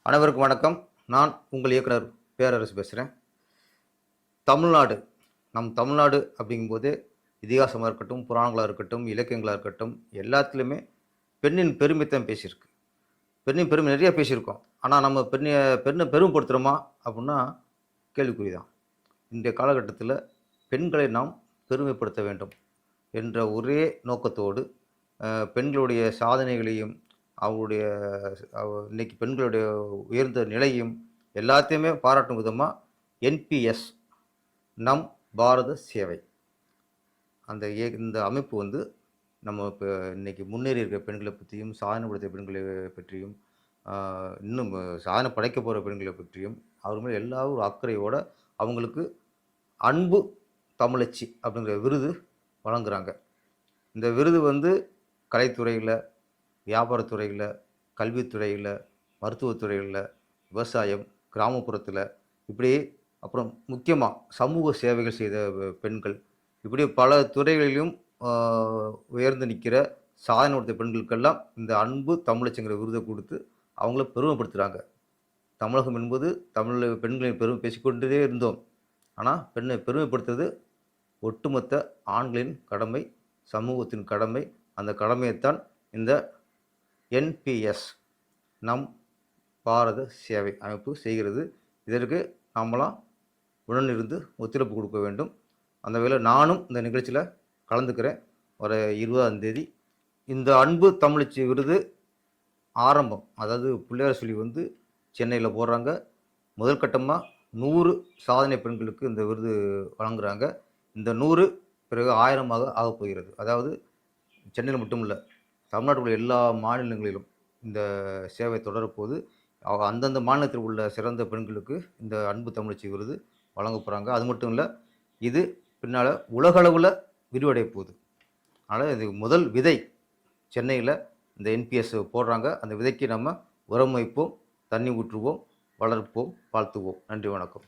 அனைவருக்கும் வணக்கம். நான் உங்கள் இயக்குனர் பேரரசு பேசுகிறேன். தமிழ்நாடு, தமிழ்நாடு அப்படிங்கும்போது இதிகாசமாக இருக்கட்டும், புராணங்களாக இருக்கட்டும், இலக்கியங்களாக இருக்கட்டும், எல்லாத்துலேயுமே பெண்ணின் பெருமைத்தான் பேசியிருக்கு. பெண்ணின் பெருமை நிறைய பேசியிருக்கோம். ஆனால் நம்ம பெண்ணை பெருமைப்படுத்துகிறோமா அப்படின்னா கேள்விக்குறி தான். இன்றைய காலகட்டத்தில் பெண்களை நாம் பெருமைப்படுத்த வேண்டும் என்ற ஒரே நோக்கத்தோடு பெண்களுடைய சாதனைகளையும் அவங்களுடைய இன்னைக்கு பெண்களுடைய உயர்ந்த நிலையும் எல்லாத்தையுமே பாராட்டும் விதமாக என்பிஎஸ் நம் பாரத சேவை இந்த அமைப்பு வந்து நம்ம இப்போ இன்றைக்கி முன்னேறி இருக்கிற பெண்களை பற்றியும் சாதனை படுத்திய பெண்களை பற்றியும் இன்னும் சாதனை படைக்க போகிற பெண்களை பற்றியும் அவர் மேலே எல்லா ஒரு அக்கறையோடு அவங்களுக்கு அன்பு தமிழச்சி அப்படிங்கிற விருது வழங்குகிறாங்க. இந்த விருது வந்து கலைத்துறையில், வியாபாரத்துறையில், கல்வித்துறையில், மருத்துவத்துறையில், விவசாயம், கிராமப்புறத்தில், இப்படி அப்புறம் முக்கியமாக சமூக சேவைகள் செய்த பெண்கள், இப்படி பல துறைகளிலும் உயர்ந்து நிற்கிற சாதனை படுத்திய பெண்களுக்கெல்லாம் இந்த அன்பு தமிழச்சிங்கிற விருதை கொடுத்து அவங்கள பெருமைப்படுத்துகிறாங்க. தமிழகம் என்பது பெண்களின் பெருமை பேசிக்கொண்டே இருந்தோம். ஆனால் பெண்ணை பெருமைப்படுத்துறது ஒட்டுமொத்த ஆண்களின் கடமை, சமூகத்தின் கடமை. அந்த கடமையைத்தான் இந்த என்பிஎஸ் நம் பாரத சேவை அமைப்பு செய்கிறது. இதற்கு நாமெல்லாம் உடனிருந்து ஒத்துழைப்பு கொடுக்க வேண்டும். அந்த வேளையில் நானும் இந்த நிகழ்ச்சியில் கலந்துக்கிறேன். வர 20ஆம் தேதி இந்த அன்பு தமிழச்சி விருது ஆரம்பம், அதாவது பிள்ளையார் சொல்லி வந்து சென்னையில் போடுறாங்க. முதல் கட்டமாக 100 சாதனை பெண்களுக்கு இந்த விருது வழங்குகிறாங்க. இந்த 100 பிறகு 1000ஆக ஆகப்போகிறது. அதாவது சென்னையில் மட்டும் இல்லை, தமிழ்நாட்டில் உள்ள எல்லா மாநிலங்களிலும் இந்த சேவை தொடரப்போது. அந்தந்த மாநிலத்தில் உள்ள சிறந்த பெண்களுக்கு இந்த அன்பு தமிழச்சி விருது வழங்க போகிறாங்க. அது மட்டும் இல்லை, இது பின்னால் உலகளவில் விரிவடைய போகுது. அதனால் இது முதல் விதை சென்னையில் இந்த என்பிஎஸ் போடுறாங்க. அந்த விதைக்கு நம்ம உரம் வைப்போம், தண்ணி ஊற்றுவோம், வளர்ப்போம், வாழ்த்துவோம். நன்றி, வணக்கம்.